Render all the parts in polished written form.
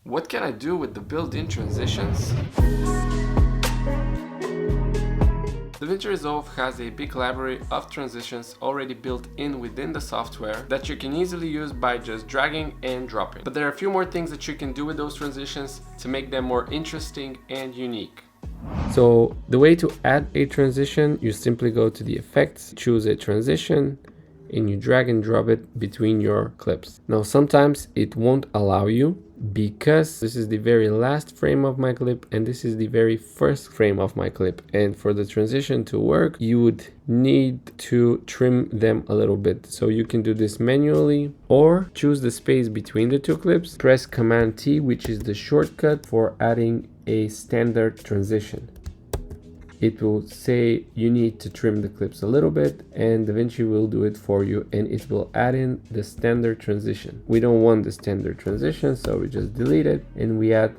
What can I do with the built-in transitions? DaVinci Resolve has a big library of transitions already built in within the software that you can easily use by just dragging and dropping. But there are a few more things that you can do with those transitions to make them more interesting and unique. So the way to add a transition, you simply go to the effects, choose a transition, and you drag and drop it between your clips. Now sometimes it won't allow you because this is the very last frame of my clip and this is the very first frame of my clip, and for the transition to work you would need to trim them a little bit. So you can do this manually or choose the space between the two clips, press Command T, which is the shortcut for adding a standard transition. It will say you need to trim the clips a little bit, and DaVinci will do it for you, and it will add in the standard transition. We don't want the standard transition, so we just delete it and we add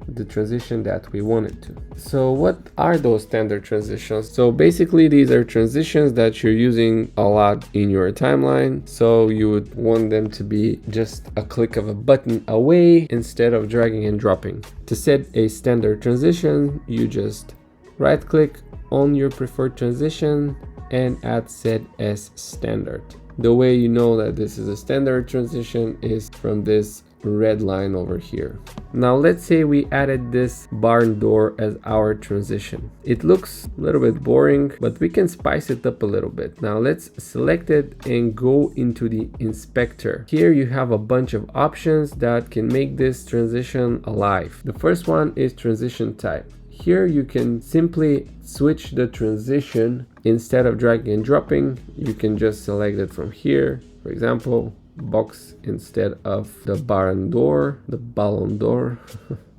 the transition that we wanted to. So what are those standard transitions? So basically these are transitions that you're using a lot in your timeline, so you would want them to be just a click of a button away instead of dragging and dropping. To set a standard transition, you just right click on your preferred transition and add set as standard. The way you know that this is a standard transition is from this red line over here. Now let's say we added this barn door as our transition. It looks a little bit boring, but we can spice it up a little bit. Now let's select it and go into the inspector. Here you have a bunch of options that can make this transition alive. The first one is transition type. Here you can simply switch the transition. Instead of dragging and dropping, you can just select it from here. For example, box instead of the barn door, the ballon door.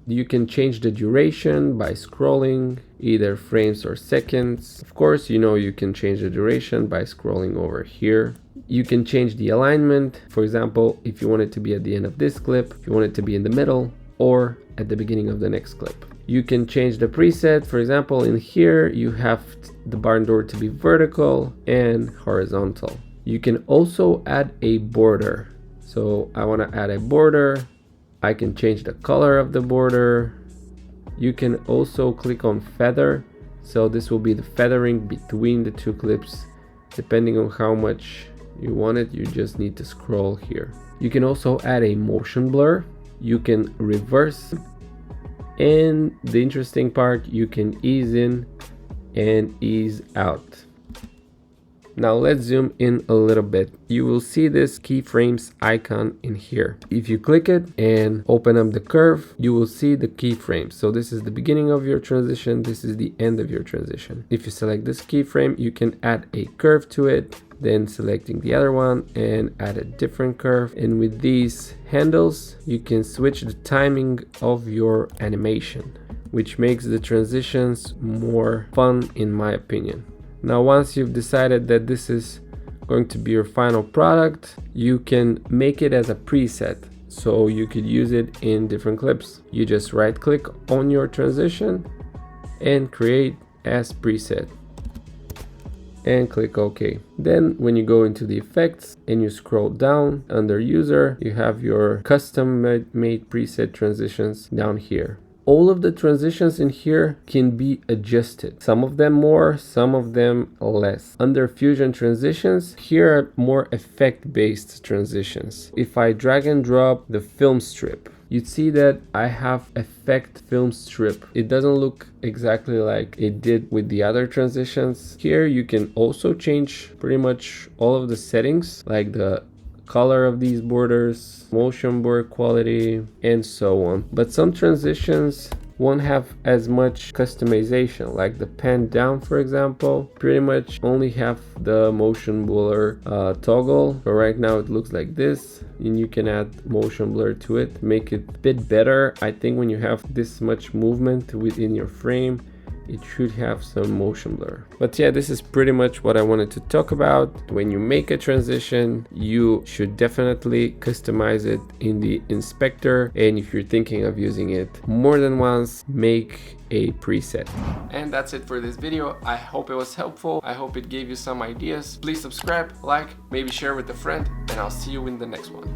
You can change the duration by scrolling, either frames or seconds. Of course, you know you can change the duration by scrolling over here. You can change the alignment. For example, if you want it to be at the end of this clip, if you want it to be in the middle, or at the beginning of the next clip. You can change the preset. For example, in here you have the barn door to be vertical and horizontal. You can also add a border. So I want to add a border. I can change the color of the border. You can also click on feather. So this will be the feathering between the two clips. Depending on how much you want it, you just need to scroll here. You can also add a motion blur. You can reverse, and the interesting part, you can ease in and ease out. Now let's zoom in a little bit. You will see this keyframes icon in here. If you click it and open up the curve, you will see the keyframes. So this is the beginning of your transition, this is the end of your transition. If you select this keyframe, you can add a curve to it, then selecting the other one and add a different curve. And with these handles, you can switch the timing of your animation, which makes the transitions more fun in my opinion. Now, once you've decided that this is going to be your final product, you can make it as a preset. So you could use it in different clips. You just right click on your transition and create as preset and click OK. Then when you go into the effects and you scroll down under user, you have your custom made preset transitions down here. All of the transitions in here can be adjusted. Some of them more, some of them less. Under Fusion transitions, here are more effect-based transitions. If I drag and drop the film strip, you'd see that I have effect film strip. It doesn't look exactly like it did with the other transitions. Here you can also change pretty much all of the settings, like the color of these borders, motion blur quality, and so on. But some transitions won't have as much customization, like the pan down, for example, pretty much only have the motion blur toggle. So right now it looks like this, and you can add motion blur to it, make it a bit better. I think when you have this much movement within your frame, it should have some motion blur. But yeah, this is pretty much what I wanted to talk about. When you make a transition, you should definitely customize it in the inspector, and if you're thinking of using it more than once, make a preset. And that's it for this video. I hope it was helpful. I hope it gave you some ideas. Please subscribe, like, maybe share with a friend, and I'll see you in the next one.